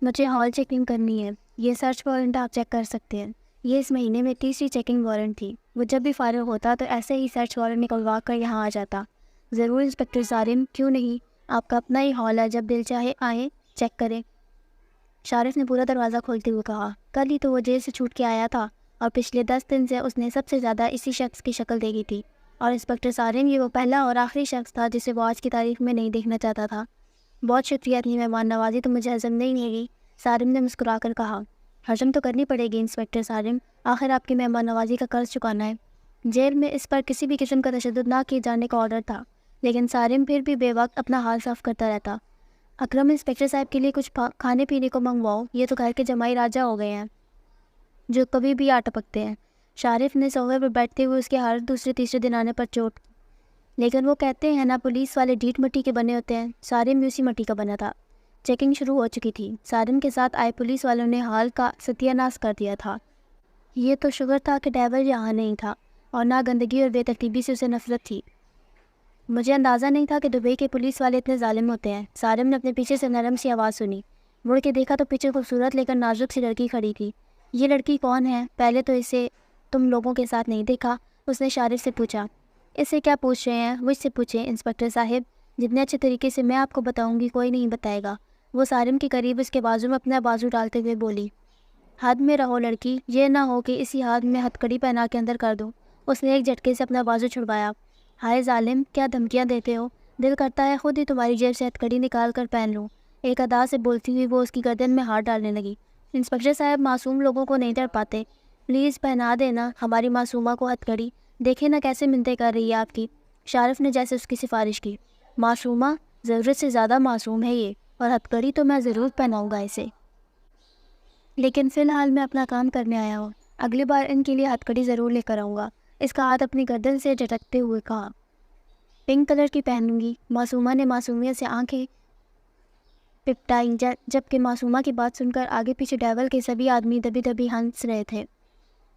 مجھے hall checking کرنی ہے، یہ سرچ وارنٹ آپ چیک کر سکتے ہیں۔ یہ اس مہینے میں تیسری چیکنگ وارنٹ تھی۔ وہ جب بھی فارغ ہوتا تو ایسے ہی سرچ وارنٹ نکلوا کر یہاں آ جاتا۔ ضرور انسپکٹر ظالم، کیوں نہیں، آپ کا اپنا ہی ہال ہے، جب دل چاہے آئیں چیک کریں۔ شارف نے پورا دروازہ کھولتے ہوئے کہا، کل ہی تو وہ جیل سے چھوٹ کے آیا تھا اور پچھلے 10 دن سے اس نے سب سے زیادہ اسی شخص کی شکل دیکھی تھی، اور انسپکٹر ظالم یہ وہ پہلا اور آخری شخص تھا جسے وہ آج کی تاریخ میں نہیں دیکھنا چاہتا تھا۔ بہت شکریہ، اتنی مہمان نوازی تو مجھے ہضم نہیں ہوگی، سالم نے مسکرا کر کہا۔ ہضم تو کرنی پڑے گی انسپکٹر سالم، آخر آپ کی مہمان نوازی کا قرض چکانا ہے۔ جیل میں اس پر کسی بھی قسم کا تشدد نہ کیے جانے کا آرڈر تھا، لیکن سالم پھر بھی بے وقت اپنا حال صاف کرتا رہتا۔ اکرم، انسپکٹر صاحب کے لیے کچھ کھانے پینے کو منگواؤ، یہ تو گھر کے جمائی راجہ ہو گئے ہیں جو کبھی بھی آ ٹپکتے ہیں۔ شارف نے صوفے پر بیٹھتے ہوئے اس کے ہر دوسرے تیسرے دن آنے پر چوٹ، لیکن وہ کہتے ہیں نا پولیس والے ڈیٹ مٹی کے بنے ہوتے ہیں، سالم بھی اسی مٹی کا بنا تھا۔ چیکنگ شروع ہو چکی تھی۔ سالم کے ساتھ آئے پولیس والوں نے حال کا ستیہ ناش کر دیا تھا۔ یہ تو شکر تھا کہ ڈیول یہاں نہیں تھا، اور نہ گندگی اور بے ترتیبی سے اسے نفرت تھی۔ مجھے اندازہ نہیں تھا کہ دبئی کے پولیس والے اتنے ظالم ہوتے ہیں۔ سالم نے اپنے پیچھے سے نرم سی آواز سنی، مڑ کے دیکھا تو پیچھے خوبصورت لیکن نازک سی لڑکی کھڑی تھی۔ یہ لڑکی کون ہے؟ پہلے تو اسے تم لوگوں کے ساتھ نہیں دیکھا، اس نے شارف سے پوچھا۔ اس سے کیا پوچھ رہے ہیں؟ مجھ سے پوچھیں انسپکٹر صاحب، جتنے اچھے طریقے سے میں آپ کو بتاؤں گی کوئی نہیں بتائے گا۔ وہ سالم کے قریب اس کے بازو میں اپنا بازو ڈالتے ہوئے بولی۔ حد میں رہو لڑکی، یہ نہ ہو کہ اسی ہاتھ میں ہتھ کڑی پہنا کے اندر کر دوں۔ اس نے ایک جھٹکے سے اپنا بازو چھڑوایا۔ ہائے ظالم، کیا دھمکیاں دیتے ہو؟ دل کرتا ہے خود ہی تمہاری جیب سے ہتھ کڑی نکال کر پہن لوں۔ ایک ادا سے بولتی ہوئی وہ اس کی گردن میں ہاتھ ڈالنے لگی۔ انسپکٹر صاحب، معصوم لوگوں کو نہیں ڈر پاتے، پلیز پہنا دینا ہماری معصومہ کو ہتھ کڑی، دیکھیں نا کیسے منتیں کر رہی ہے آپ کی۔ شارف نے جیسے اس کی سفارش کی۔ معصومہ؟ ضرورت سے زیادہ معصوم ہے یہ، اور ہتھ کڑی تو میں ضرور پہناؤں گا اسے، لیکن فی الحال میں اپنا کام کرنے آیا ہوں، اگلی بار ان کے لیے ہتھ کڑی ضرور لے کر آؤں گا۔ اس کا ہاتھ اپنی گردن سے جھٹکتے ہوئے کہا۔ پنک کلر کی پہنوں گی۔ معصومہ نے معصومیت سے آنکھیں پپٹائیں، جبکہ معصومہ کی بات سن کر آگے پیچھے ڈیول کے سبھی آدمی دبی دبی ہنس رہے تھے۔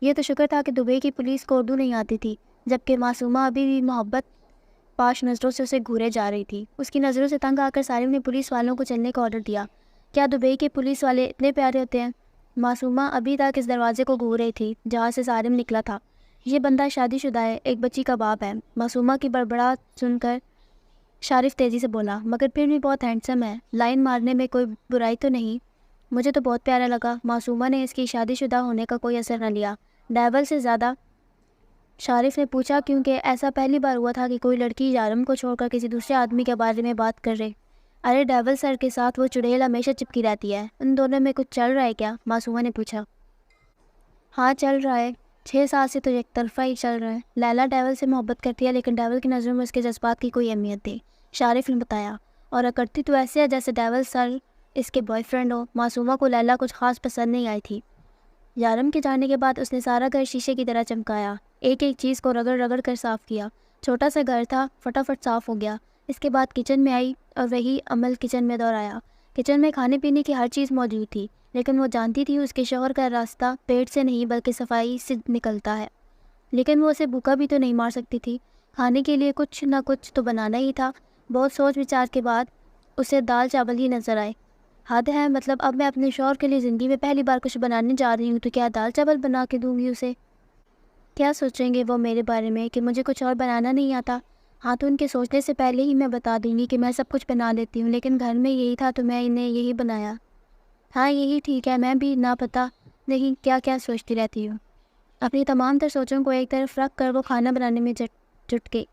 یہ تو شکر تھا کہ دبئی کی پولیس کو اردو نہیں آتی تھی، جبکہ معصومہ ابھی بھی محبت پاش نظروں سے اسے گھورے جا رہی تھی۔ اس کی نظروں سے تنگ آ کر سالم نے پولیس والوں کو چلنے کا آرڈر دیا۔ کیا دبئی کے پولیس والے اتنے پیارے ہوتے ہیں؟ معصومہ ابھی تک اس دروازے کو گھور رہی تھی جہاں سے سالم نکلا تھا۔ یہ بندہ شادی شدہ ہے، ایک بچی کا باپ ہے۔ معصومہ کی بڑبڑاہٹ سن کر شارف تیزی سے بولا، مگر پھر بھی بہت ہینڈسم ہے، لائن مارنے میں کوئی برائی تو نہیں؟ مجھے تو بہت پیارا لگا۔ معصومہ نے اس کی شادی شدہ ہونے کا کوئی اثر نہ لیا۔ ڈیول سے زیادہ؟ شارف نے پوچھا، کیونکہ ایسا پہلی بار ہوا تھا کہ کوئی لڑکی یارم کو چھوڑ کر کسی دوسرے آدمی کے بارے میں بات کر رہے۔ ارے ڈیول سر کے ساتھ وہ چڑیل ہمیشہ چپکی رہتی ہے، ان دونوں میں کچھ چل رہا ہے کیا؟ معصومہ نے پوچھا۔ ہاں چل رہا ہے، 6 سال سے تو ایک طرفہ ہی چل رہا ہے۔ لیلا ڈیول سے محبت کرتی ہے، لیکن ڈیول کی نظروں میں اس کے جذبات کی کوئی اہمیت تھی، شارف نے بتایا، اور کرتی تو ایسے ہے جیسے ڈیول سر اس کے بوائے فرینڈ ہو۔ معصومہ کو لیلا کچھ خاص پسند نہیں آئی تھی۔ یارم کے جانے کے بعد اس نے سارا گھر شیشے کی طرح چمکایا، ایک ایک چیز کو رگڑ رگڑ کر صاف کیا۔ چھوٹا سا گھر تھا، فٹافٹ صاف ہو گیا۔ اس کے بعد کچن میں آئی اور وہی عمل کچن میں دہرایا۔ کچن میں کھانے پینے کی ہر چیز موجود تھی، لیکن وہ جانتی تھی اس کے شوہر کا راستہ پیٹ سے نہیں بلکہ صفائی سے نکلتا ہے، لیکن وہ اسے بھوکا بھی تو نہیں مار سکتی تھی۔ کھانے کے لیے کچھ نہ کچھ تو بنانا ہی تھا۔ بہت سوچ وچار کے بعد اسے دال چاول ہی نظر آئے۔ حد ہے، مطلب اب میں اپنے شوہر کے لیے زندگی میں پہلی بار کچھ بنانے جا رہی ہوں تو کیا دال چاول بنا کے دوں گی اسے؟ کیا سوچیں گے وہ میرے بارے میں کہ مجھے کچھ اور بنانا نہیں آتا؟ ہاں تو ان کے سوچنے سے پہلے ہی میں بتا دوں گی کہ میں سب کچھ بنا لیتی ہوں، لیکن گھر میں یہی تھا تو میں انہیں یہی بنایا۔ ہاں یہی ٹھیک ہے، میں بھی نہ پتہ نہیں کیا کیا سوچتی رہتی ہوں۔ اپنی تمام تر سوچوں کو ایک طرف رکھ کر وہ کھانا بنانے میں جٹ گئی۔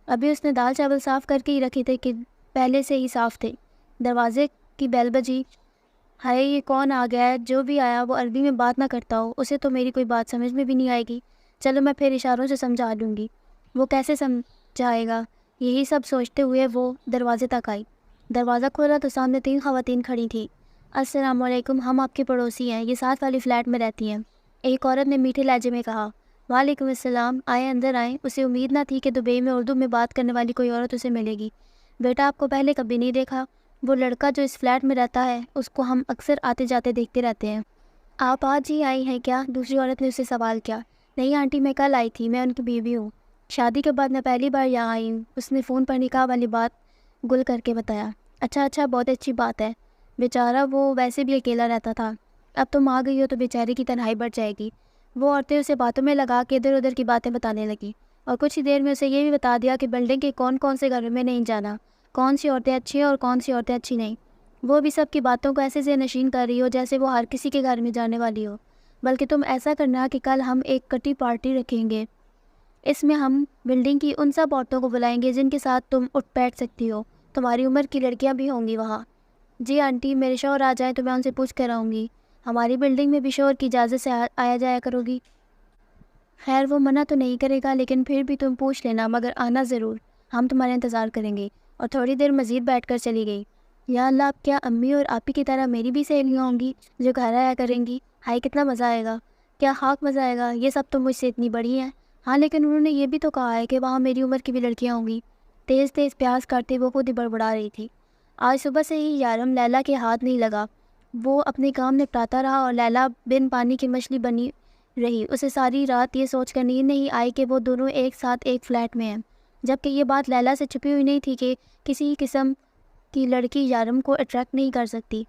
ابھی اس نے دال چاول صاف کر کے ہی رکھے تھے کہ پہلے سے ہی صاف تھے۔ دروازے کی بیل بجی۔ ہائے، یہ کون آ گیا ہے؟ جو بھی آیا وہ عربی میں بات نہ کرتا ہو، اسے تو میری کوئی بات سمجھ میں بھی نہیں آئے گی۔ چلو میں پھر اشاروں سے سمجھا لوں گی۔ وہ کیسے سمجھائے گا؟ یہی سب سوچتے ہوئے وہ دروازے تک آئی۔ دروازہ کھولا تو سامنے 3 خواتین کھڑی تھیں۔ السلام علیکم، ہم آپ کے پڑوسی ہیں، یہ ساتھ والی فلیٹ میں رہتی ہیں، ایک عورت نے میٹھے لہجے میں کہا۔ وعلیکم السلام، آئیں اندر آئیں۔ اسے امید نہ تھی کہ دبئی میں اردو میں بات کرنے والی کوئی عورت اسے ملے گی۔ بیٹا آپ کو پہلے کبھی نہیں دیکھا؟ وہ لڑکا جو اس فلیٹ میں رہتا ہے، اس کو ہم اکثر آتے جاتے دیکھتے رہتے ہیں۔ آپ آج ہی آئی ہیں کیا؟ دوسری عورت نے اسے سوال کیا۔ نہیں آنٹی، میں کل آئی تھی، میں ان کی بیوی ہوں۔ شادی کے بعد میں پہلی بار یہاں آئی ہوں، اس نے فون پر نکاح والی بات گل کر کے بتایا۔ اچھا، بہت اچھی بات ہے۔ بیچارہ وہ ویسے بھی اکیلا رہتا تھا، اب تم آ گئی ہو تو بیچارے کی تنہائی بڑھ جائے گی۔ وہ عورتیں اسے باتوں میں لگا کے ادھر ادھر کی باتیں بتانے لگیں اور کچھ ہی دیر میں اسے یہ بھی بتا دیا کہ بلڈنگ کے کون کون سے گھروں میں نہیں جانا، کون سی عورتیں اچھی ہیں اور کون سی عورتیں اچھی نہیں۔ وہ بھی سب کی باتوں کو ایسے ذہن نشین کر رہی ہو جیسے وہ ہر کسی کے گھر میں جانے والی ہو۔ بلکہ تم ایسا کرنا کہ کل ہم ایک کٹی پارٹی رکھیں گے، اس میں ہم بلڈنگ کی ان سب عورتوں کو بلائیں گے جن کے ساتھ تم اٹھ بیٹھ سکتی ہو، تمہاری عمر کی لڑکیاں بھی ہوں گی وہاں۔ جی آنٹی، میرے شوہر آ جائیں تو میں ان سے پوچھ کر آؤں گی، ہماری بلڈنگ میں بھی شوہر کی اجازت سے آیا جایا کرو گی؟ خیر وہ منع تو نہیں کرے گا، لیکن پھر بھی تم پوچھ لینا، مگر آنا ضرور، ہم تمہارا انتظار کریں گے۔ اور تھوڑی دیر مزید بیٹھ کر چلی گئی۔ یا اللہ، اب کیا امی اور آپی کی طرح میری بھی سہیلیاں ہوں گی جو گھر آیا کریں گی؟ ہائے کتنا مزہ آئے گا، کیا خاک مزہ آئے گا، یہ سب تو مجھ سے اتنی بڑی ہیں۔ ہاں لیکن انہوں نے یہ بھی تو کہا ہے کہ وہاں میری عمر کی بھی لڑکیاں ہوں گی۔ تیز تیز پیاز کاٹتے وہ خود ہی بڑبڑا رہی تھی۔ آج صبح سے ہی یارم لیلا کے ہاتھ نہیں لگا، وہ اپنے کام نپٹاتا رہا اور لیلا بن پانی کی مچھلی بنی رہی۔ اسے ساری رات یہ سوچ کر نیند نہیں آئی کہ وہ دونوں ایک ساتھ ایک فلیٹ میں ہیں، جبکہ یہ بات لیلا سے چھپی ہوئی نہیں تھی کہ کسی قسم کی لڑکی یارم کو اٹریکٹ نہیں کر سکتی۔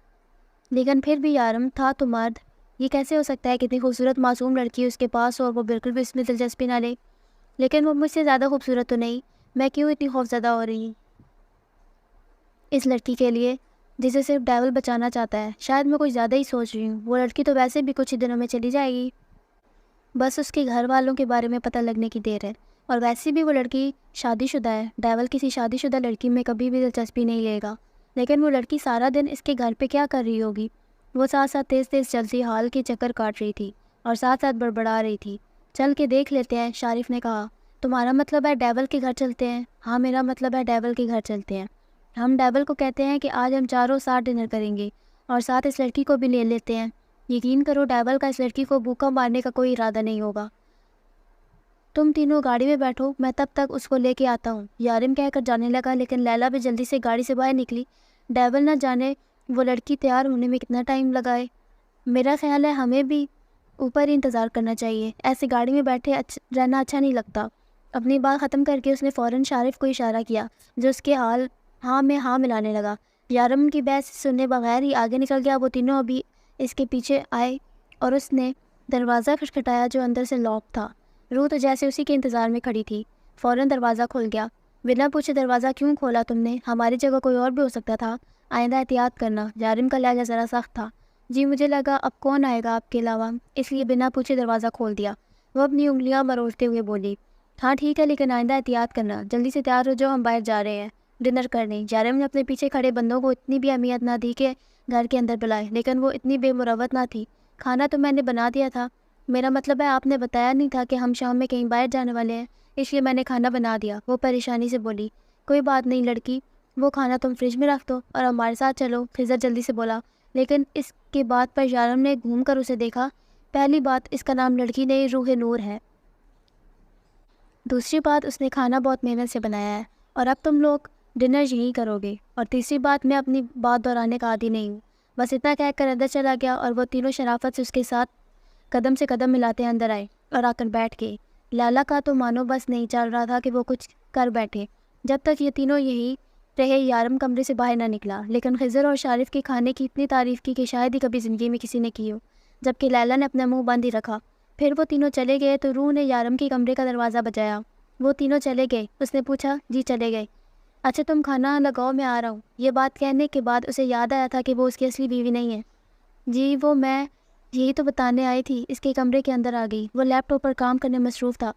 لیکن پھر بھی یارم تھا تو مرد، یہ کیسے ہو سکتا ہے کہ اتنی خوبصورت معصوم لڑکی اس کے پاس ہو اور وہ بالکل بھی اس میں دلچسپی نہ لے؟ لیکن وہ مجھ سے زیادہ خوبصورت تو نہیں، میں کیوں اتنی خوفزدہ ہو رہی ہوں اس لڑکی کے لیے جسے صرف ڈیول بچانا چاہتا ہے؟ شاید میں کچھ زیادہ ہی سوچ رہی ہوں، وہ لڑکی تو ویسے بھی کچھ ہی دنوں میں چلی جائے گی، بس اس کے گھر والوں کے بارے میں پتہ لگنے کی دیر ہے۔ اور ویسے بھی وہ لڑکی شادی شدہ ہے، ڈیول کسی شادی شدہ لڑکی میں کبھی بھی دلچسپی نہیں لے گا۔ لیکن وہ لڑکی سارا دن اس کے گھر پہ کیا کر رہی ہوگی؟ وہ ساتھ ساتھ تیز تیز چلتی حال کے چکر کاٹ رہی تھی اور ساتھ ساتھ بڑبڑا رہی تھی۔ چل کے دیکھ لیتے ہیں، شارف نے کہا۔ تمہارا مطلب ہے ڈیول کے گھر چلتے ہیں؟ ہاں میرا مطلب ہے ڈیول کے گھر چلتے ہیں۔ ہم ڈیول کو کہتے ہیں کہ آج ہم چاروں ساتھ ڈنر کریں گے اور ساتھ اس لڑکی کو بھی لے لیتے ہیں۔ یقین کرو ڈیول کا اس لڑکی کو بھوکا مارنے کا کوئی ارادہ نہیں ہوگا۔ تم تینوں گاڑی میں بیٹھو، میں تب تک اس کو لے کے آتا ہوں، یارم کہہ کر جانے لگا، لیکن لیلا بھی جلدی سے گاڑی سے باہر نکلی۔ ڈیول نہ جانے وہ لڑکی تیار ہونے میں کتنا ٹائم لگائے۔ میرا خیال ہے ہمیں بھی اوپر ہی انتظار کرنا چاہیے، ایسے گاڑی میں بیٹھے رہنا اچھا نہیں لگتا۔ اپنی بات ختم کر کے اس نے فوراً شارف کو اشارہ کیا جو اس کے حال ہاں میں ہاں ملانے لگا۔ یارم کی بحث سننے بغیر ہی آگے نکل گیا۔ وہ تینوں ابھی اس کے پیچھے آئے اور اس نے دروازہ کھٹکھٹایا جو اندر سے لاک تھا۔ روح تو جیسے اسی کے انتظار میں کھڑی تھی، فوراً دروازہ کھل گیا۔ بنا پوچھے دروازہ کیوں کھولا تم نے؟ ہماری جگہ کوئی اور بھی ہو سکتا تھا، آئندہ احتیاط کرنا۔ یارم کا لہجہ ذرا سخت تھا۔ جی مجھے لگا اب کون آئے گا آپ کے علاوہ، اس لیے بنا پوچھے دروازہ کھول دیا۔ وہ اپنی انگلیاں مروڑتے ہوئے بولی، ہاں ٹھیک ہے لیکن آئندہ احتیاط کرنا، جلدی سے تیار ہو جاؤ، ہم باہر جا رہے ہیں ڈنر کرنے۔ یارم نے اپنے پیچھے کھڑے بندوں کو اتنی بھی اہمیت نہ دی کہ گھر کے اندر بلائے، لیکن وہ اتنی بے مروت نہ تھی۔ کھانا تو میں نے بنا دیا تھا، میرا مطلب ہے آپ نے بتایا نہیں تھا کہ ہم شام میں کہیں باہر جانے والے ہیں، اس لیے میں نے کھانا بنا دیا۔ وہ پریشانی سے بولی، کوئی بات نہیں لڑکی، وہ کھانا تم فریج میں رکھ دو اور ہمارے ساتھ چلو، خضر جلدی سے بولا۔ لیکن اس کے بعد پر یارم نے گھوم کر اسے دیکھا۔ پہلی بات اس کا نام لڑکی نہیں روح نور ہے، دوسری بات اس نے کھانا بہت محنت سے بنایا ہے اور اب تم لوگ ڈنر یہیں کرو گے، اور تیسری بات میں اپنی بات دہرانے کا عادی نہیں ہوں۔ بس اتنا کہہ کر اندر چلا گیا اور وہ تینوں شرافت سے اس کے ساتھ قدم سے قدم ملاتے اندر آئے اور آ کر بیٹھ گئے۔ لالا کا تو مانو بس نہیں چل رہا تھا کہ وہ کچھ کر بیٹھے۔ جب تک یہ تینوں یہی رہے یارم کمرے سے باہر نہ نکلا، لیکن خضر اور شارف کے کھانے کی اتنی تعریف کی کہ شاید ہی کبھی زندگی میں کسی نے کی ہو، جبکہ لیلا نے اپنا منہ بند ہی رکھا۔ پھر وہ تینوں چلے گئے تو روح نے یارم کے کمرے کا دروازہ بجایا۔ وہ تینوں چلے گئے۔ اس نے پوچھا، جی چلے گئے؟ اچھا تم کھانا لگاؤ میں آ رہا ہوں۔ یہ بات کہنے کے بعد اسے یاد آیا تھا کہ وہ اس کی اصلی بیوی نہیں ہے۔ جی وہ میں یہی تو بتانے آئی تھی، اس کے کمرے کے اندر آ گئی۔ وہ لیپ ٹاپ پر کام کرنے مصروف تھا،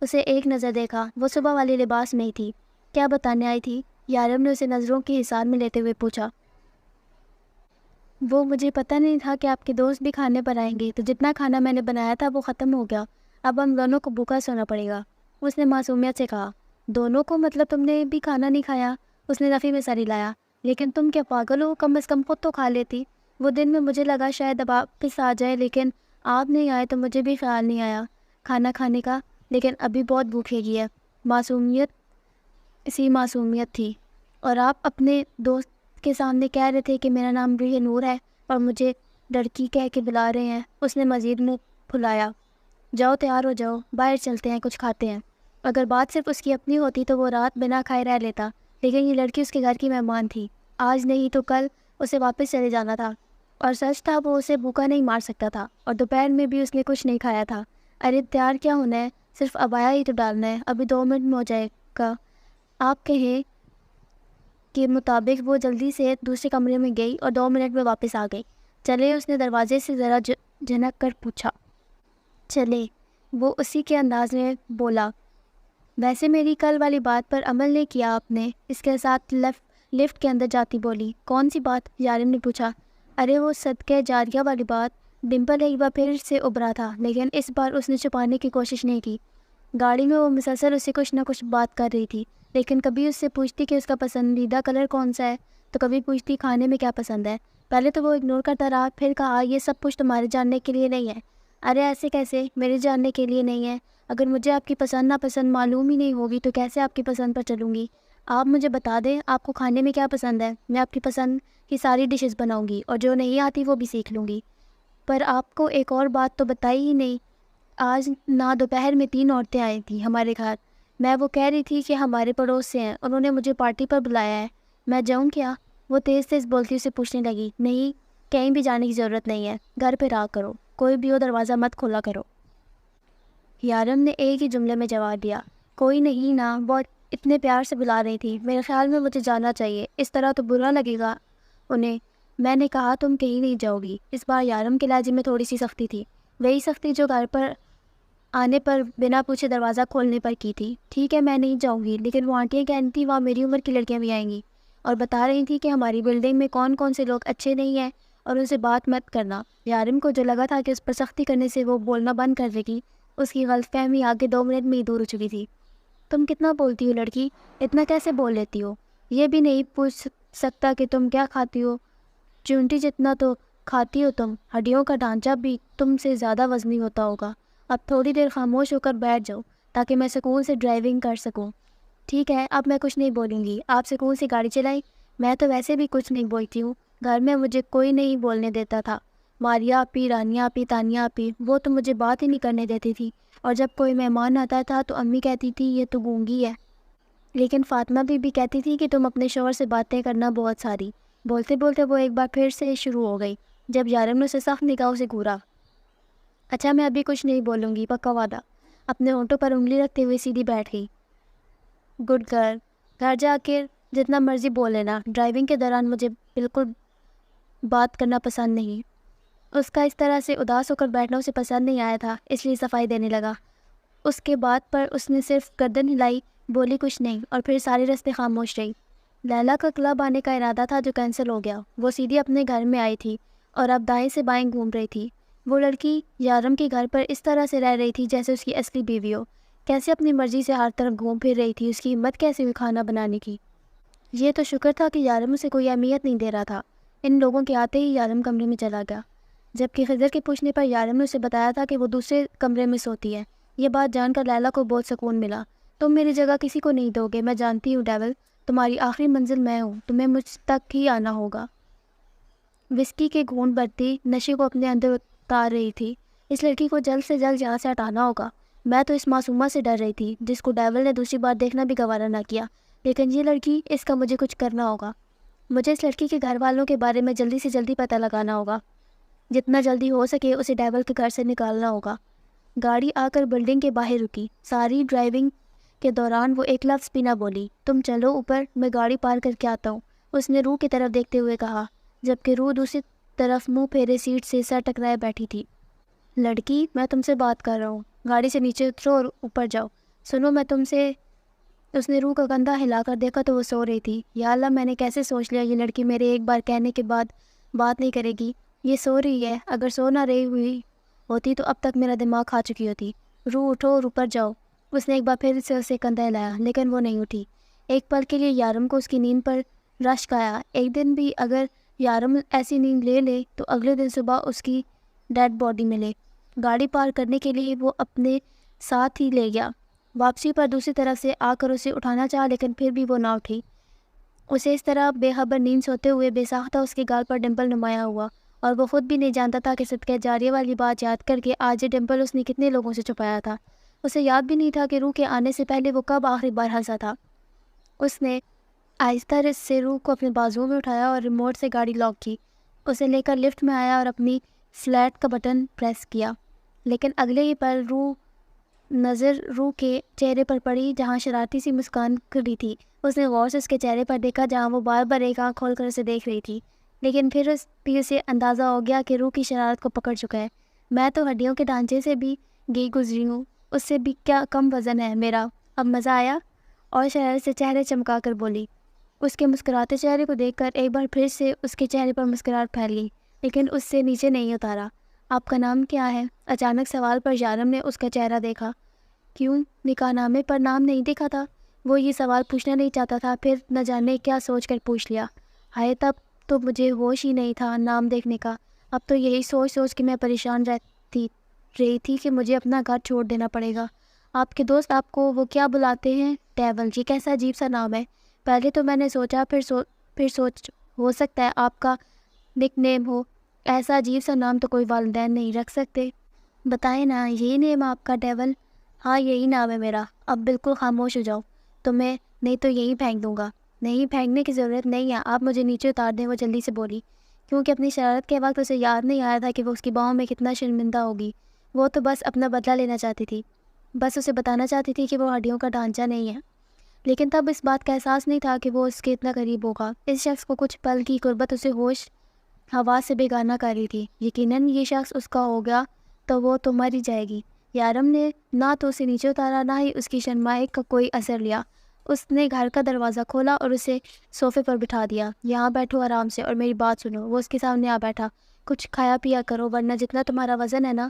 اسے ایک نظر دیکھا، وہ صبح والے لباس میں ہی تھی۔ کیا بتانے آئی تھی؟ یارم نے اسے نظروں کی حصار میں لیتے ہوئے پوچھا۔ وہ مجھے پتہ نہیں تھا کہ آپ کے دوست بھی کھانے پر آئیں گے، تو جتنا کھانا میں نے بنایا تھا وہ ختم ہو گیا، اب ہم دونوں کو بھوکا سونا پڑے گا۔ اس نے معصومیت سے کہا۔ دونوں کو مطلب تم نے بھی کھانا نہیں کھایا؟ اس نے نفی میں سر ہلایا۔ لیکن تم کیا پاگل ہو، کم از کم خود تو کھا لیتی۔ وہ دن میں مجھے لگا شاید اب واپس آ جائے، لیکن آپ نہیں آئے تو مجھے بھی خیال نہیں آیا کھانا کھانے کا، لیکن ابھی بہت بھوک لگی ہے۔ معصومیت اسی معصومیت تھی، اور آپ اپنے دوست کے سامنے کہہ رہے تھے کہ میرا نام روح نور ہے اور مجھے لڑکی کہہ کے بلا رہے ہیں۔ اس نے مزید منہ پھلایا۔ جاؤ تیار ہو جاؤ، باہر چلتے ہیں، کچھ کھاتے ہیں۔ اگر بات صرف اس کی اپنی ہوتی تو وہ رات بنا کھائے رہ لیتا، لیکن یہ لڑکی اس کے گھر کی مہمان تھی، آج نہیں تو کل اسے واپس چلے جانا تھا، اور سچ تھا وہ اسے بھوکا نہیں مار سکتا تھا، اور دوپہر میں بھی اس نے کچھ نہیں کھایا تھا۔ ارے تیار کیا ہونا ہے، صرف ابایا ہی تو ڈالنا ہے، ابھی 2 منٹ میں ہو جائے گا۔ آپ کہیں کے مطابق وہ جلدی سے دوسرے کمرے میں گئی اور 2 منٹ میں واپس آ گئی۔ چلے، اس نے دروازے سے ذرا جھنک کر پوچھا۔ چلے، وہ اسی کے انداز میں بولا۔ ویسے میری کل والی بات پر عمل نہیں کیا آپ نے؟ اس کے ساتھ لفٹ کے اندر جاتی بولی۔ کون سی بات؟ یارم نے پوچھا۔ ارے وہ صدقہ جاریہ والی بات۔ ڈمپل ایک بار پھر سے ابھرا تھا، لیکن اس بار اس نے چھپانے کی کوشش نہیں کی۔ گاڑی میں وہ مسلسل اسے کچھ نہ کچھ بات کر رہی تھی، لیکن کبھی اس سے پوچھتی کہ اس کا پسندیدہ کلر کون سا ہے، تو کبھی پوچھتی کھانے میں کیا پسند ہے۔ پہلے تو وہ اگنور کرتا رہا، پھر کہا یہ سب کچھ تمہارے جاننے کے لیے نہیں ہے۔ ارے ایسے کیسے؟ میرے جاننے کے لیے نہیں ہے؟ اگر مجھے آپ کی پسند ناپسند معلوم ہی نہیں ہوگی تو کیسے آپ کی پسند پر چلوں گی؟ آپ مجھے بتا دیں آپ کو کھانے میں کیا پسند ہے، میں آپ کی پسند کی ساری ڈشز بناؤں گی، اور جو نہیں آتی وہ بھی سیکھ لوں گی۔ پر آپ کو ایک اور بات تو بتائی ہی نہیں۔ آج نہ دوپہر میں 3 عورتیں آئی تھیں ہمارے گھر۔ میں وہ کہہ رہی تھی کہ ہمارے پڑوس سے ہیں، انہوں نے مجھے پارٹی پر بلایا ہے، میں جاؤں کیا؟ وہ تیز تیز بولتی اسے پوچھنے لگی۔ نہیں، کہیں بھی جانے کی ضرورت نہیں ہے، گھر پہ رہا کرو، کوئی بھی ہو دروازہ مت کھولا کرو۔ یارم نے ایک ہی جملے میں جواب دیا۔ کوئی نہیں نا، وہ اتنے پیار سے بلا رہی تھی، میرے خیال میں مجھے جانا چاہیے، اس طرح تو برا لگے گا انہیں۔ میں نے کہا تم کہیں نہیں جاؤ گی۔ اس بار یارم کے لہجے میں تھوڑی سی سختی تھی، وہی سختی جو گھر پر آنے پر بنا پوچھے دروازہ کھولنے پر کی تھی۔ ٹھیک ہے میں نہیں جاؤں گی، لیکن وہ آنٹیاں کہتی تھیں وہاں میری عمر کی لڑکیاں بھی آئیں گی، اور بتا رہی تھی کہ ہماری بلڈنگ میں کون کون سے لوگ اچھے نہیں ہیں اور ان سے بات مت کرنا۔ یارم کو جو لگا تھا کہ اس پر سختی کرنے سے وہ بولنا بند کر دے گی، اس کی غلط فہمی آگے 2 منٹ میں ہی دور ہو چکی تھی۔ تم کتنا بولتی ہو لڑکی، اتنا کیسے بول لیتی ہو؟ یہ بھی نہیں پوچھ سکتا کہ تم کیا کھاتی ہو؟ چونٹی جتنا تو کھاتی ہو تم، ہڈیوں کا ڈھانچہ بھی تم سے زیادہ وزنی ہوتا ہوگا۔ اب تھوڑی دیر خاموش ہو کر بیٹھ جاؤ تاکہ میں سکون سے ڈرائیونگ کر سکوں۔ ٹھیک ہے، اب میں کچھ نہیں بولوں گی، آپ سکون سے گاڑی چلائیں۔ میں تو ویسے بھی کچھ نہیں بولتی ہوں، گھر میں مجھے کوئی نہیں بولنے دیتا تھا۔ ماریا آپی، رانیہ آپی، تانیہ آپی، وہ تو مجھے بات ہی نہیں کرنے دیتی تھی، اور جب کوئی مہمان آتا تھا تو امی کہتی تھی یہ تو گونگی ہے، لیکن فاطمہ بھی کہتی تھی کہ تم اپنے شوہر سے باتیں کرنا بہت ساری۔ بولتے بولتے وہ ایک بار پھر سے شروع ہو گئی، جب یارم نے اسے سخت نگاہوں سے گھورا۔ اچھا میں ابھی کچھ نہیں بولوں گی، پکا وعدہ۔ اپنے ہونٹوں پر انگلی رکھتے ہوئے سیدھی بیٹھ گئی۔ گڈ گرل، گھر جا کے جتنا مرضی بول لینا، ڈرائیونگ کے دوران مجھے بالکل بات کرنا پسند نہیں۔ اس کا اس طرح سے اداس ہو کر بیٹھنا اسے پسند نہیں آیا تھا، اس لیے صفائی دینے لگا۔ اس کے بعد پر اس نے صرف گردن ہلائی، بولی کچھ نہیں، اور پھر سارے راستے خاموش رہی۔ لیلا کا کلب آنے کا ارادہ تھا جو کینسل ہو گیا۔ وہ سیدھی اپنے گھر میں آئی تھی اور اب دائیں سے بائیں گھوم رہی تھی۔ وہ لڑکی یارم کے گھر پر اس طرح سے رہ رہی تھی جیسے اس کی اصلی بیوی ہو، کیسے اپنی مرضی سے ہر طرف گھوم پھر رہی تھی، اس کی ہمت کیسے ہوئی کھانا بنانے کی۔ یہ تو شکر تھا کہ یارم اسے کوئی اہمیت نہیں دے رہا تھا۔ ان لوگوں کے آتے ہی یارم کمرے میں چلا گیا، جبکہ خضر کے پوچھنے پر یارم نے اسے بتایا تھا کہ وہ دوسرے کمرے میں سوتی ہے۔ یہ بات جان کر لیلا کو بہت سکون ملا۔ تم میری جگہ کسی کو نہیں دو گے، میں جانتی ہوں ڈیول، تمہاری آخری منزل میں ہوں، تمہیں مجھ تک ہی آنا ہوگا۔ وسکی کے گھونٹ بھرتی نشے کو اپنے اندر اتار رہی تھی۔ اس لڑکی کو جلد سے جلد یہاں سے ہٹانا ہوگا۔ میں تو اس معصومہ سے ڈر رہی تھی جس کو ڈیول نے دوسری بار دیکھنا بھی گوارا نہ کیا، لیکن یہ لڑکی، اس کا مجھے کچھ کرنا ہوگا۔ مجھے اس لڑکی کے گھر والوں کے بارے میں جلدی سے جلدی پتہ لگانا ہوگا، جتنا جلدی ہو سکے اسے ڈیول کے گھر سے نکالنا ہوگا۔ گاڑی آ کر بلڈنگ کے باہر رکی۔ ساری ڈرائیونگ کے دوران وہ ایک لفظ بھی نہ بولی۔ تم چلو اوپر، میں گاڑی پار کر کے آتا ہوں، اس نے روح کی طرف دیکھتے ہوئے کہا، جبکہ روح دوسری طرف منہ پھیرے سیٹ سے سر ٹکرائے بیٹھی تھی۔ لڑکی، میں تم سے بات کر رہا ہوں، گاڑی سے نیچے اترو اور اوپر جاؤ۔ سنو میں تم سے۔ اس نے روح کا کندھا ہلا کر دیکھا تو وہ سو رہی تھی۔ یا اللہ، میں نے کیسے سوچ لیا یہ لڑکی میرے ایک بار کہنے کے بعد بات نہیں کرے گی۔ یہ سو رہی ہے، اگر سو نہ رہی ہوئی ہوتی تو اب تک میرا دماغ کھا چکی ہوتی۔ روح اٹھو اور اوپر جاؤ۔ اس نے ایک بار پھر سے اسے کندھا ہلایا، لیکن وہ نہیں اٹھی۔ ایک پل کے لیے یارم کو اس کی نیند پر رشک آیا۔ ایک دن بھی اگر یارم ایسی نیند لے لے تو اگلے دن صبح اس کی ڈیڈ باڈی ملے۔ گاڑی پار کرنے کے لیے وہ اپنے ساتھ ہی لے گیا۔ واپسی پر دوسری طرف سے آ کر اسے اٹھانا چاہا، لیکن پھر بھی وہ نہ اٹھی۔ اسے اس طرح بے خبر نیند سوتے ہوئے بے ساختہ اس کے گال پر ڈمپل نمایاں ہوا، اور وہ خود بھی نہیں جانتا تھا کہ صدقہ جاریہ والی بات یاد کر کے آج یہ ڈمپل اس نے کتنے لوگوں سے چھپایا تھا۔ اسے یاد بھی نہیں تھا کہ روح کے آنے سے پہلے وہ کب آخری بار ہنسا تھا۔ اس نے آہستہ سے روح کو اپنے بازوؤں میں اٹھایا اور ریموٹ سے گاڑی لاک کی. اسے لے کر لفٹ میں آیا اور اپنی فلیٹ کا بٹن پریس کیا. لیکن اگلے ہی پل نظر روح کے چہرے پر پڑی جہاں شرارتی سی مسکان کھلی تھی. اس نے غور سے اس کے چہرے پر دیکھا جہاں وہ بار بار ایک آنکھ کھول کر اسے دیکھ رہی تھی. لیکن پھر اسے اندازہ ہو گیا کہ روح کی شرارت کو پکڑ چکا ہے. میں تو ہڈیوں کے ڈھانچے سے بھی گزری ہوں، اس سے بھی کیا کم وزن ہے میرا. اب مزہ آیا؟ اور شرارت سے چہرے چمکا کر بولی. اس کے مسکراتے چہرے کو دیکھ کر ایک بار پھر سے اس کے چہرے پر مسکراہٹ پھیل گئی، لیکن اس سے نیچے نہیں اتارا. آپ کا نام کیا ہے؟ اچانک سوال پر یارم نے اس کا چہرہ دیکھا. کیوں نکاح نامے پر نام نہیں دیکھا تھا؟ وہ یہ سوال پوچھنا نہیں چاہتا تھا، پھر نہ جانے کیا سوچ کر پوچھ لیا. ہائے، تب تو مجھے ہوش ہی نہیں تھا نام دیکھنے کا. اب تو یہی سوچ کے میں پریشان رہی تھی کہ مجھے اپنا گھر چھوڑ دینا پڑے گا. آپ کے دوست آپ کو وہ کیا بلاتے ہیں؟ ڈیول. یہ کیسا عجیب سا نام ہے. پہلے تو میں نے سوچا پھر سوچ ہو سکتا ہے آپ کا نک نیم ہو. ایسا عجیب سا نام تو کوئی والدین نہیں رکھ سکتے. بتائیں نا، یہی نیم آپ کا ڈیول؟ ہاں، یہی نام ہے میرا. اب بالکل خاموش ہو جاؤ تمہیں نہیں تو یہی پھینک دوں گا. نہیں، پھینکنے کی ضرورت نہیں ہے، آپ مجھے نیچے اتار دیں. وہ جلدی سے بولی، کیونکہ اپنی شرارت کے وقت اسے یاد نہیں آیا تھا کہ وہ اس کی باہوں میں کتنا شرمندہ ہوگی. وہ تو بس اپنا بدلہ لینا چاہتی تھی، بس اسے بتانا چاہتی تھی کہ وہ ہڈیوں کا ڈھانچہ نہیں ہے. لیکن تب اس بات کا احساس نہیں تھا کہ وہ اس کے اتنا قریب ہوگا. اس شخص کو کچھ پل کی قربت اسے ہوش حواس سے بیگانہ کر رہی تھی. یقیناً یہ شخص اس کا ہو گیا تو وہ تو مر ہی جائے گی. یارم نے نہ تو اسے نیچے اتارا، نہ ہی اس کی شرمائے کا کوئی اثر لیا. اس نے گھر کا دروازہ کھولا اور اسے صوفے پر بٹھا دیا. یہاں بیٹھو آرام سے اور میری بات سنو. وہ اس کے سامنے آ بیٹھا. کچھ کھایا پیا کرو، ورنہ جتنا تمہارا وزن ہے نا،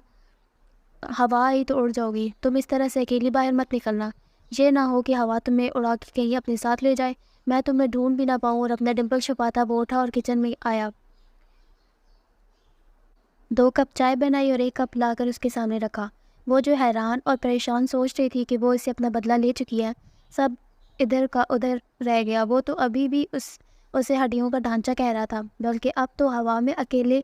ہوا آئی تو اڑ جاؤ گی. تم اس طرح سے اکیلی باہر مت نکلنا. یہ نہ ہو کہ ہوا تمہیں اڑا کے کہیں اپنے ساتھ لے جائے، میں تمہیں ڈھونڈ بھی نہ پاؤں. اور اپنا ڈمپل چھپاتا وہ اٹھا اور کچن میں آیا. 2 کپ چائے بنائی اور 1 کپ لا کر اس کے سامنے رکھا. وہ جو حیران اور پریشان سوچ رہی تھی کہ وہ اسے اپنا بدلہ لے چکی ہے، سب ادھر کا ادھر رہ گیا. وہ تو ابھی بھی اسے ہڈیوں کا ڈھانچہ کہہ رہا تھا، بلکہ اب تو ہوا میں اکیلے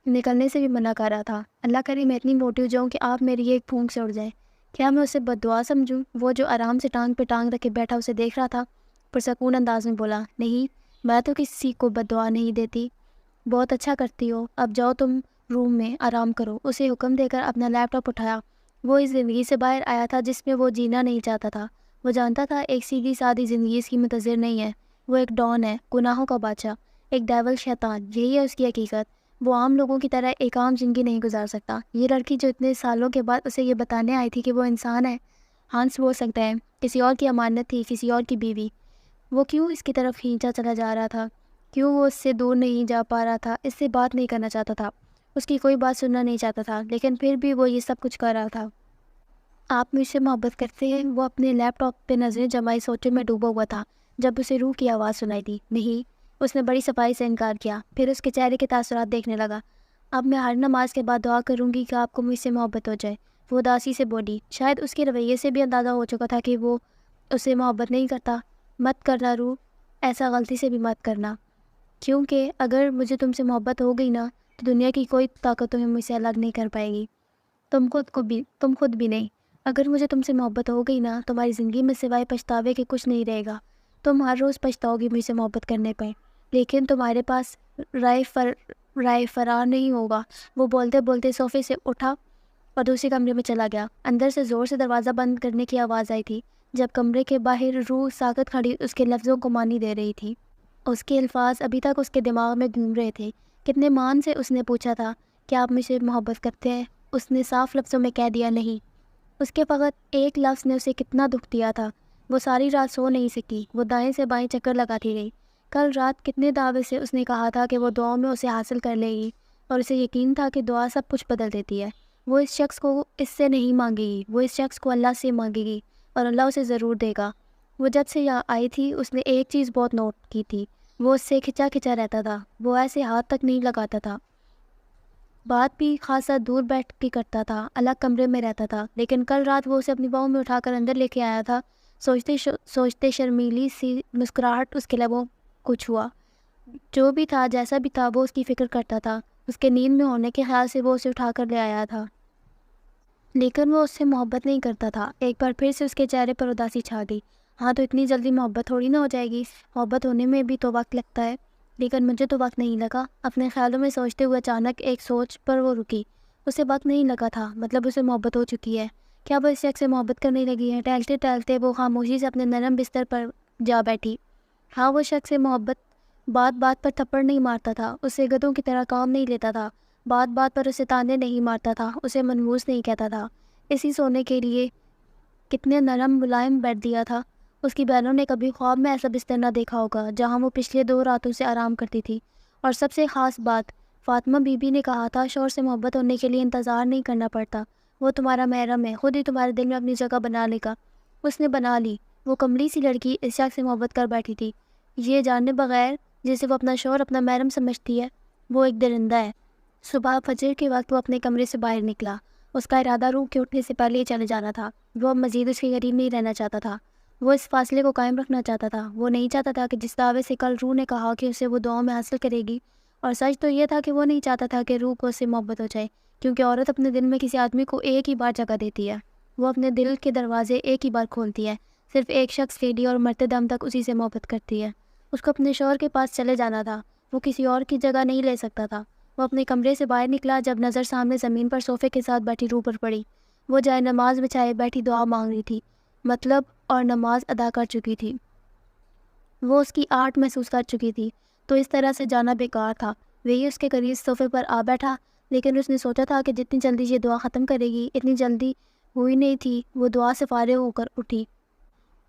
نکلنے سے بھی منع کر رہا تھا. اللہ کرے میں اتنی موٹی ہو جاؤں کہ آپ میری ایک پھونک سے اڑ جائے. کیا میں اسے بد دعا سمجھوں؟ وہ جو آرام سے ٹانگ پہ ٹانگ رکھے بیٹھا اسے دیکھ رہا تھا، پرسکون انداز میں بولا، نہیں، میں تو کسی کو بد دعا نہیں دیتی. بہت اچھا کرتی ہو. اب جاؤ تم روم میں آرام کرو. اسے حکم دے کر اپنا لیپ ٹاپ اٹھایا. وہ اس زندگی سے باہر آیا تھا جس میں وہ جینا نہیں چاہتا تھا. وہ جانتا تھا ایک سیدھی سادی زندگی اس کی منتظر نہیں ہے. وہ ایک ڈان ہے، گناہوں کا بادشاہ، ایک ڈیول شیطان. یہی ہے اس کی حقیقت. وہ عام لوگوں کی طرح ایک عام زندگی نہیں گزار سکتا. یہ لڑکی جو اتنے سالوں کے بعد اسے یہ بتانے آئی تھی کہ وہ انسان ہے، ہانس بول سکتا ہے، کسی اور کی امانت تھی، کسی اور کی بیوی. وہ کیوں اس کی طرف کھینچا چلا جا رہا تھا؟ کیوں وہ اس سے دور نہیں جا پا رہا تھا؟ اس سے بات نہیں کرنا چاہتا تھا، اس کی کوئی بات سننا نہیں چاہتا تھا، لیکن پھر بھی وہ یہ سب کچھ کر رہا تھا. آپ مجھ سے محبت کرتے ہیں؟ وہ اپنے لیپ ٹاپ پہ نظریں جمائی سوچے میں ڈوبا ہوا تھا جب اسے روح کی آواز سنائی دی. نہیں، اس نے بڑی صفائی سے انکار کیا. پھر اس کے چہرے کے تاثرات دیکھنے لگا. اب میں ہر نماز کے بعد دعا کروں گی کہ آپ کو مجھ سے محبت ہو جائے. وہ اداسی سے بولی. شاید اس کے رویے سے بھی اندازہ ہو چکا تھا کہ وہ اسے محبت نہیں کرتا. مت کرنا روح، ایسا غلطی سے بھی مت کرنا، کیونکہ اگر مجھے تم سے محبت ہو گئی نا تو دنیا کی کوئی طاقت تمہیں مجھ سے الگ نہیں کر پائے گی. تم خود بھی نہیں. اگر مجھے تم سے محبت ہو گئی نا، تمہاری زندگی میں سوائے پچھتاوے کے کچھ نہیں رہے گا. تم ہر روز پچھتاؤ گی مجھ سے محبت کرنے پہ، لیکن تمہارے پاس رائے فرار نہیں ہوگا. وہ بولتے بولتے صوفے سے اٹھا اور دوسرے کمرے میں چلا گیا. اندر سے زور سے دروازہ بند کرنے کی آواز آئی تھی. جب کمرے کے باہر روح ساکت کھڑی اس کے لفظوں کو معنی دے رہی تھی. اس کے الفاظ ابھی تک اس کے دماغ میں گھوم رہے تھے. کتنے مان سے اس نے پوچھا تھا، کیا آپ مجھ سے محبت کرتے ہیں؟ اس نے صاف لفظوں میں کہہ دیا، نہیں. اس کے فقط ایک لفظ نے اسے کتنا دکھ دیا تھا. وہ ساری رات سو نہیں سکی. وہ دائیں سے بائیں چکر لگاتی رہی. کل رات کتنے دعوے سے اس نے کہا تھا کہ وہ دعاؤں میں اسے حاصل کر لے گی، اور اسے یقین تھا کہ دعا سب کچھ بدل دیتی ہے. وہ اس شخص کو اس سے نہیں مانگے گی، وہ اس شخص کو اللہ سے مانگے گی، اور اللہ اسے ضرور دے گا. وہ جب سے یہاں آئی تھی اس نے ایک چیز بہت نوٹ کی تھی. وہ اس سے کھچا کھچا رہتا تھا. وہ ایسے ہاتھ تک نہیں لگاتا تھا. بات بھی خاصا دور بیٹھ کے کرتا تھا، الگ کمرے میں رہتا تھا. لیکن کل رات وہ اسے اپنی باہوں میں اٹھا کر اندر لے کے آیا تھا. سوچتے شرمیلی سی مسکراہٹ اس کے لبوں کو چھوا. جو بھی تھا، جیسا بھی تھا، وہ اس کی فکر کرتا تھا. اس کے نیند میں ہونے کے خیال سے وہ اسے اٹھا کر لے آیا تھا، لیکن وہ اس سے محبت نہیں کرتا تھا. ایک بار پھر سے اس کے چہرے پر اداسی چھا گئی. ہاں تو اتنی جلدی محبت تھوڑی نہ ہو جائے گی، محبت ہونے میں بھی تو وقت لگتا ہے۔ لیکن مجھے تو وقت نہیں لگا۔ اپنے خیالوں میں سوچتے ہوئے اچانک ایک سوچ پر وہ رکی۔ اسے وقت نہیں لگا تھا، مطلب اسے محبت ہو چکی ہے۔ کیا وہ اس شخص سے محبت کرنے لگی ہے؟ ٹہلتے ٹہلتے وہ خاموشی سے اپنے نرم بستر پر جا بیٹھی۔ ہاں، وہ شخص سے محبت بات بات پر تھپڑ نہیں مارتا تھا، اسے گدھوں کی طرح کام نہیں لیتا تھا، بات بات پر اسے تانے نہیں مارتا تھا، اسے منحوس نہیں کہتا تھا۔ اسی سونے کے لیے کتنے نرم ملائم بیٹھ دیا تھا۔ اس کی بہنوں نے کبھی خواب میں ایسا بستر نہ دیکھا ہوگا جہاں وہ پچھلے 2 راتوں سے آرام کرتی تھی۔ اور سب سے خاص بات، فاطمہ بی بی نے کہا تھا شوہر سے محبت ہونے کے لیے انتظار نہیں کرنا پڑتا، وہ تمہارا محرم ہے، خود ہی تمہارے دل میں اپنی جگہ بنا لے گا۔ اس نے بنا لی۔ وہ کملی سی لڑکی اس شخص سے محبت کر بیٹھی تھی، یہ جانے بغیر جسے وہ اپنا شوہر اپنا محرم سمجھتی ہے۔ وہ ایک درندہ ہے۔ صبح فجر کے وقت وہ اپنے کمرے سے باہر نکلا۔ اس کا ارادہ روح کے اٹھنے سے پہلے ہی چلے جانا تھا۔ وہ اب مزید اس کے قریب نہیں رہنا چاہتا تھا۔ وہ اس فاصلے کو قائم رکھنا چاہتا تھا۔ وہ نہیں چاہتا تھا کہ جس دعوے سے کل روح نے کہا کہ اسے وہ دعاؤں میں حاصل کرے گی، اور سچ تو یہ تھا کہ وہ نہیں چاہتا تھا کہ روح کو اس سے محبت ہو جائے، کیونکہ عورت اپنے دل میں کسی آدمی کو ایک ہی بار جگہ دیتی ہے۔ وہ اپنے دل کے دروازے ایک ہی بار کھولتی ہے، صرف ایک شخص کے لیے، اور مرتے دم تک اسی سے محبت کرتی ہے۔ اس کو اپنے شوہر کے پاس چلے جانا تھا، وہ کسی اور کی جگہ نہیں لے سکتا تھا۔ وہ اپنے کمرے سے باہر نکلا جب نظر سامنے زمین پر صوفے کے ساتھ بیٹھی روح پر پڑی۔ وہ جائے نماز بچھائے بیٹھی دعا مانگ رہی تھی، مطلب اور نماز ادا کر چکی تھی۔ وہ اس کی آہٹ محسوس کر چکی تھی، تو اس طرح سے جانا بیکار تھا۔ وہی اس کے قریب صوفے پر آ بیٹھا، لیکن اس نے سوچا تھا کہ جتنی جلدی یہ دعا ختم کرے گی، اتنی جلدی ہوئی نہیں تھی۔ وہ دعا سے فارغ ہو کر اٹھی۔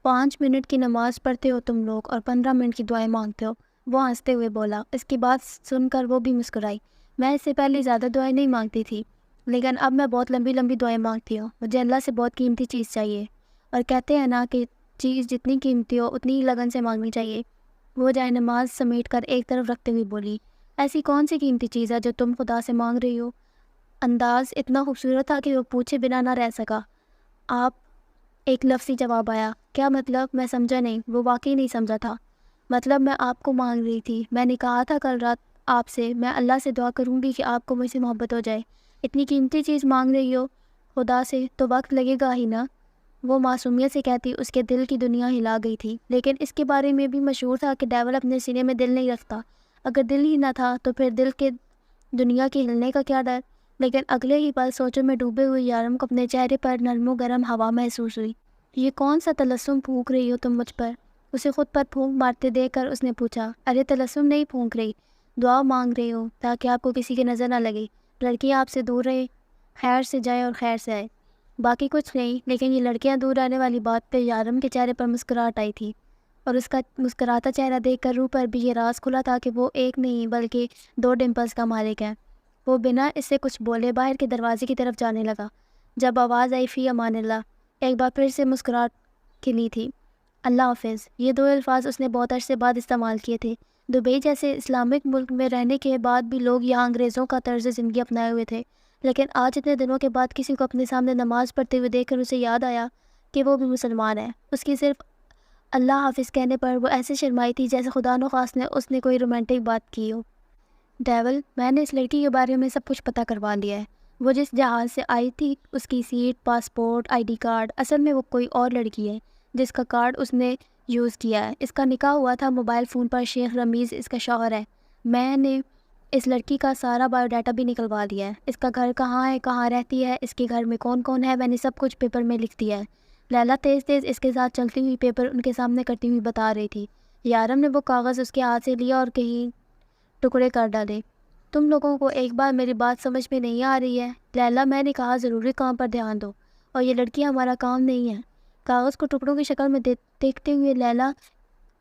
5 منٹ کی نماز پڑھتے ہو تم لوگ اور 15 منٹ کی دعائیں مانگتے ہو، وہ ہنستے ہوئے بولا۔ اس کی بات سن کر وہ بھی مسکرائی۔ میں اس سے پہلے زیادہ دعائیں نہیں مانگتی تھی، لیکن اب میں بہت لمبی لمبی دعائیں مانگتی ہوں۔ مجھے اللہ سے بہت قیمتی چیز چاہیے، اور کہتے ہیں نا کہ چیز جتنی قیمتی ہو اتنی ہی لگن سے مانگنی چاہیے۔ وہ جائے نماز سمیٹ کر ایک طرف رکھتے ہوئے بولی، ایسی کون سی قیمتی چیز ہے جو تم خدا سے مانگ رہی ہو؟ انداز اتنا خوبصورت تھا کہ وہ پوچھے بنا نہ رہ سکا۔ آپ ایک لفظی جواب آیا۔ کیا مطلب؟ میں سمجھا نہیں۔ وہ واقعی نہیں سمجھا تھا۔ مطلب میں آپ کو مانگ رہی تھی، میں نے کہا تھا کل رات آپ سے، میں اللہ سے دعا کروں گی کہ آپ کو مجھ سے محبت ہو جائے۔ اتنی قیمتی چیز مانگ رہی ہو خدا سے تو وقت لگے گا ہی نا؟ وہ معصومیت سے کہتی اس کے دل کی دنیا ہلا گئی تھی۔ لیکن اس کے بارے میں بھی مشہور تھا کہ ڈیول اپنے سینے میں دل نہیں رکھتا۔ اگر دل ہی نہ تھا تو پھر دل کے دنیا کے ہلنے کا کیا ڈر؟ لیکن اگلے ہی پل سوچوں میں ڈوبے ہوئے یارم کو اپنے چہرے پر نرم و گرم ہوا محسوس ہوئی۔ یہ کون سا تلسم پھونک رہی ہو تم مجھ پر؟ اسے خود پر پھونک مارتے دیکھ کر اس نے پوچھا۔ ارے تلسم نہیں پھونک رہی، دعا مانگ رہی ہو تاکہ آپ کو کسی کی نظر نہ لگے، لڑکیاں آپ سے دور رہے، خیر سے جائے اور خیر سے آئے، باقی کچھ نہیں۔ لیکن یہ لڑکیاں دور آنے والی بات پہ یارم کے چہرے پر مسکراہٹ آئی تھی، اور اس کا مسکراتا چہرہ دیکھ کر روح پر بھی یہ راز کھلا تھا کہ وہ ایک نہیں بلکہ 2 ڈمپلز کا مالک ہے۔ وہ بنا اس سے کچھ بولے باہر کے دروازے کی طرف جانے لگا، جب آواز آئی فی امان اللہ۔ ایک بار پھر سے مسکراہٹ کھلی تھی۔ اللہ حافظ، یہ 2 الفاظ اس نے بہت عرصے بعد استعمال کیے تھے۔ دبئی جیسے اسلامک ملک میں رہنے کے بعد بھی لوگ یہاں انگریزوں کا طرز زندگی اپنائے ہوئے تھے، لیکن آج اتنے دنوں کے بعد کسی کو اپنے سامنے نماز پڑھتے ہوئے دیکھ کر اسے یاد آیا کہ وہ بھی مسلمان ہے۔ اس کی صرف اللہ حافظ کہنے پر وہ ایسے شرمائی تھی جیسے خدا نخواست اس نے کوئی رومانٹک بات کی ہو۔ ڈیول، میں نے اس لڑکی کے بارے میں سب کچھ پتہ کروا لیا ہے۔ وہ جس جہاز سے آئی تھی، اس کی سیٹ، پاسپورٹ، ID کارڈ، اصل میں وہ کوئی اور لڑکی ہے جس کا کارڈ اس نے یوز کیا ہے۔ اس کا نکاح ہوا تھا موبائل فون پر، شیخ رمیز اس کا شوہر ہے۔ میں نے اس لڑکی کا سارا بایو ڈاٹا بھی نکلوا دیا ہے، اس کا گھر کہاں ہے، کہاں رہتی ہے، اس کے گھر میں کون کون ہے، میں نے سب کچھ پیپر میں لکھ دیا ہے۔ لیلا تیز تیز اس کے ساتھ چلتی ہوئی پیپر ان کے سامنے کرتی ہوئی بتا رہی تھی۔ یارم نے وہ کاغذ اس کے ہاتھ سے لیا اور کہیں ٹکڑے کر ڈالے۔ تم لوگوں کو ایک بار میری بات سمجھ میں نہیں آ رہی ہے؟ لیلا، میں نے کہا ضروری کام پر دھیان دو، اور یہ لڑکی ہمارا کام نہیں ہے۔ کاغذ کو ٹکڑوں کی شکل میں دیکھتے ہوئے لیلا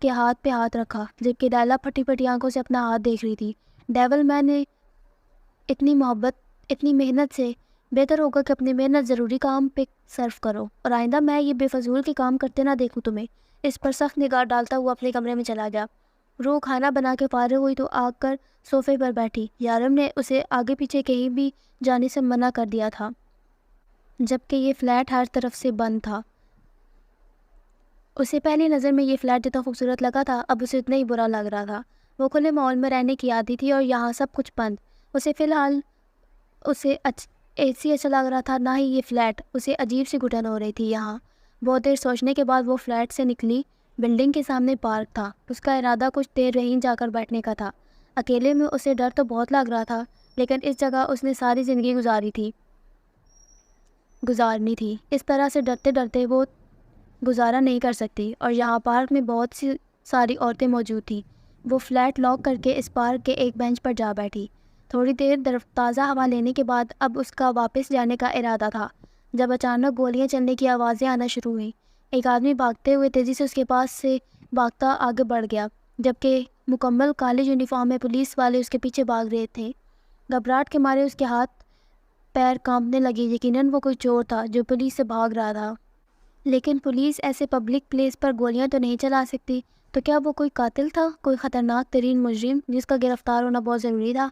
کے ہاتھ پہ ہاتھ رکھا، جبکہ لیلا پھٹی پھٹی آنکھوں سے اپنا ہاتھ دیکھ رہی تھی۔ ڈیول، میں نے اتنی محبت، اتنی محنت سے، بہتر ہوگا کہ اپنی محنت ضروری کام پہ صرف کرو، اور آئندہ میں یہ بے فضول کے کام کرتے نہ دیکھوں تمہیں۔ اس پر سخت نگاہ ڈالتا ہوا اپنے کمرے میں چلا گیا۔ روح کھانا بنا کے فارغ ہوئی تو آ کر صوفے پر بیٹھی۔ یارم نے اسے آگے پیچھے کہیں بھی جانے سے منع کر دیا تھا، جبکہ یہ فلیٹ ہر طرف سے بند تھا۔ اسے پہلی نظر میں یہ فلیٹ جتنا خوبصورت لگا تھا، اب اسے اتنا ہی برا لگ رہا تھا۔ وہ کھلے ماحول میں رہنے کی عادی تھی، اور یہاں سب کچھ بند۔ اسے فی الحال اے سی اچھا لگ رہا تھا، نہ ہی یہ فلیٹ۔ اسے عجیب سی گھٹن ہو رہی تھی یہاں۔ بہت دیر سوچنے کے بعد وہ فلیٹ سے نکلی۔ بلڈنگ کے سامنے پارک تھا۔ اس کا ارادہ کچھ دیر رہیں جا کر بیٹھنے کا تھا۔ اکیلے میں اسے ڈر تو بہت لگ رہا تھا، لیکن اس جگہ اس نے ساری زندگی گزارنی تھی۔ اس طرح سے ڈرتے ڈرتے وہ گزارا نہیں کر سکتی، اور یہاں پارک میں بہت ساری عورتیں موجود تھیں۔ وہ فلیٹ لاک کر کے اس پارک کے ایک بینچ پر جا بیٹھی۔ تھوڑی دیر تازہ ہوا لینے کے بعد اب اس کا واپس جانے کا ارادہ تھا، جب اچانک گولیاں چلنے کی آوازیں آنا شروع ہوئیں۔ ایک آدمی بھاگتے ہوئے تیزی سے اس کے پاس سے بھاگتا آگے بڑھ گیا، جبکہ مکمل کالے یونیفارم میں پولیس والے اس کے پیچھے بھاگ رہے تھے۔ گھبراہٹ کے مارے اس کے ہاتھ پیر کانپنے لگے۔ یقیناً وہ کوئی چور تھا جو پولیس سے بھاگ رہا تھا، لیکن پولیس ایسے پبلک پلیس پر گولیاں تو نہیں چلا سکتی۔ تو کیا وہ کوئی قاتل تھا، کوئی خطرناک ترین مجرم جس کا گرفتار ہونا بہت ضروری تھا؟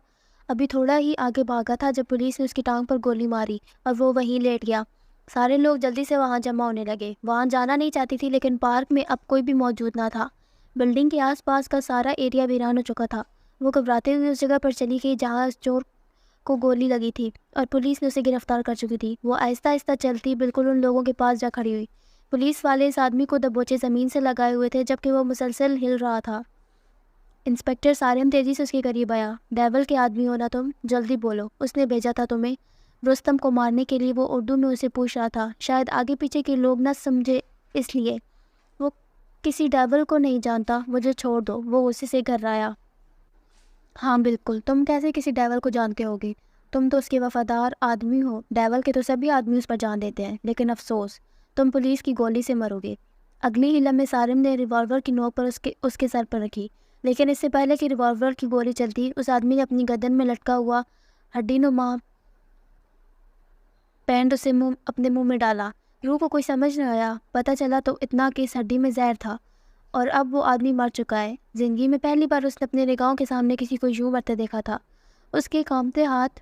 ابھی تھوڑا ہی آگے بھاگا تھا جب پولیس نے اس کی ٹانگ پر گولی ماری اور وہ وہیں لیٹ گیا۔ سارے لوگ جلدی سے وہاں جمع ہونے لگے۔ وہاں جانا نہیں چاہتی تھی، لیکن پارک میں اب کوئی بھی موجود نہ تھا۔ بلڈنگ کے آس پاس کا سارا ایریا ویران ہو چکا تھا۔ وہ گھبراتے ہوئے اس جگہ پر چلی گئی جہاں اس چور کو گولی لگی تھی اور پولیس نے اسے گرفتار کر چکی تھی۔ وہ آہستہ آہستہ چلتی بالکل ان لوگوں کے پاس جا کھڑی ہوئی۔ پولیس والے اس آدمی کو دبوچے زمین سے لگائے ہوئے تھے، جبکہ وہ مسلسل ہل رہا تھا۔ انسپکٹر سارم تیزی سے اس کے قریب آیا۔ ڈیول کے آدمی ہو نا تم، جلدی بولو، اس نے بھیجا تھا تمہیں؟ رستم کو مارنے کے لیے وہ اردو میں اسے پوچھ رہا تھا، شاید آگے پیچھے کے لوگ نہ سمجھے اس لیے۔ وہ کسی ڈیول کو نہیں جانتا، مجھے چھوڑ دو، وہ غصے سے گھرایا۔ ہاں بالکل، تم کیسے کسی ڈیول کو جانتے ہوگے؟ تم تو اس کے وفادار آدمی ہو۔ ڈیول کے تو سبھی آدمی اس پر جان دیتے ہیں، لیکن افسوس، تم پولیس کی گولی سے مرو گے۔ اگلی ہی لمحے سارم نے ریوالور کی نوک پر اس کے سر پر رکھی، لیکن اس سے پہلے کہ ریوالور کی گولی چلتی، اس آدمی نے اپنی گردن میں لٹکا ہوا ہڈی نما پینڈ اسے اپنے منہ میں ڈالا۔ روح کو کوئی سمجھ نہ آیا۔ پتہ چلا تو اتنا کہ اس ہڈی میں زہر تھا، اور اب وہ آدمی مر چکا ہے۔ زندگی میں پہلی بار اس نے اپنے نگاہوں کے سامنے کسی کو یوں مرتے دیکھا تھا۔ اس کے کانپتے ہاتھ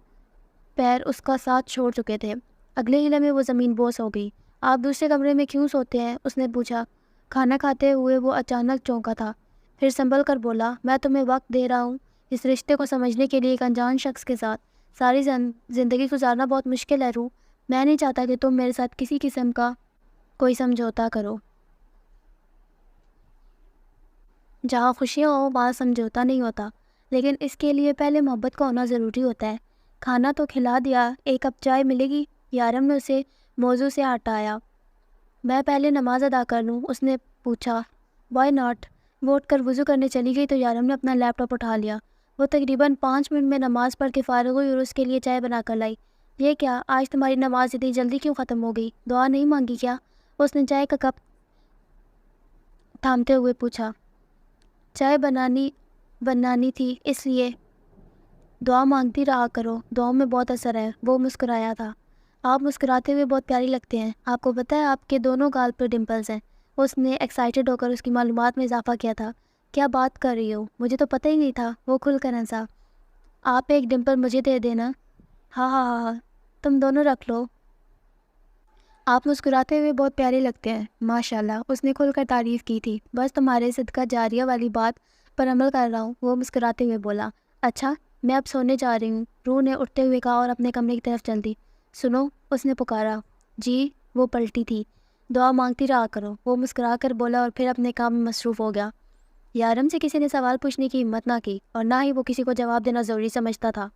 پیر اس کا ساتھ چھوڑ چکے تھے۔ اگلے ہی لمحے وہ زمین بوس ہو گئی۔ آپ دوسرے کمرے میں کیوں سوتے ہیں؟ اس نے پوچھا۔ کھانا کھاتے ہوئے وہ اچانک چونکا تھا، پھر سنبھل کر بولا، میں تمہیں وقت دے رہا ہوں اس رشتے کو سمجھنے کے لیے۔ ایک انجان شخص کے ساتھ ساری زندگی گزارنا بہت مشکل ہے روح۔ میں نہیں چاہتا کہ تم میرے ساتھ کسی قسم کا کوئی سمجھوتا کرو۔ جہاں خوشیاں ہوں وہاں سمجھوتا نہیں ہوتا، لیکن اس کے لیے پہلے محبت کا ہونا ضروری ہوتا ہے۔ کھانا تو کھلا دیا، ایک کپ چائے ملے گی؟ یارم نے اسے موضوع سے ہٹایا۔ میں پہلے نماز ادا کر لوں؟ اس نے پوچھا۔ Why not? وہ اٹھ کر وضو کرنے چلی گئی تو یارم نے اپنا لیپ ٹاپ اٹھا لیا۔ وہ تقریباً 5 منٹ میں نماز پڑھ کے فارغ ہوئی اور اس کے لیے چائے بنا کر لائی۔ یہ کیا، آج تمہاری نماز اتنی جلدی کیوں ختم ہو گئی؟ دعا نہیں مانگی کیا؟ اس نے چائے کا کپ تھامتے ہوئے پوچھا۔ چائے بنانی تھی، اس لیے۔ دعا مانگتی رہا کرو، دعاؤں میں بہت اثر ہے۔ وہ مسکرایا تھا۔ آپ مسکراتے ہوئے بہت پیاری لگتے ہیں۔ آپ کو پتہ ہے آپ کے دونوں گال پر ڈمپلز ہیں؟ اس نے ایکسائٹڈ ہو کر اس کی معلومات میں اضافہ کیا تھا۔ کیا بات کر رہی ہو؟ مجھے تو پتہ ہی نہیں تھا۔ وہ کھل کر ہنسا۔ آپ ایک ڈمپل مجھے دے دینا۔ ہاں ہاں ہاں ہاں، تم دونوں رکھ لو۔ آپ مسکراتے ہوئے بہت پیارے لگتے ہیں۔ ماشاءاللہ، اس نے کھل کر تعریف کی تھی۔ بس تمہارے صدقہ جاریہ والی بات پر عمل کر رہا ہوں، وہ مسکراتے ہوئے بولا۔ اچھا، میں اب سونے جا رہی ہوں، روح نے اٹھتے ہوئے کہا اور اپنے کمرے کی طرف چل دی۔ سنو، اس نے پکارا۔ جی؟ وہ پلٹی تھی۔ دعا مانگتی رہا کرو، وہ مسکرا کر بولا اور پھر اپنے کام میں مصروف ہو گیا۔ یارم سے کسی نے سوال پوچھنے کی ہمت نہ کی، اور نہ ہی وہ کسی کو جواب دینا ضروری سمجھتا تھا۔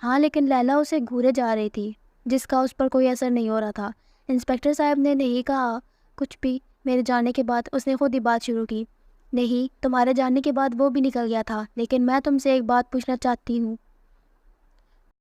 ہاں، لیکن لیلا اسے گھورے جا رہی تھی، جس کا اس پر کوئی اثر نہیں ہو رہا تھا۔ انسپکٹر صاحب نے نہیں کہا کچھ بھی میرے جانے کے بعد؟ اس نے خود ہی بات شروع کی۔ نہیں، تمہارے جانے کے بعد وہ بھی نکل گیا تھا، لیکن میں تم سے ایک بات پوچھنا چاہتی ہوں۔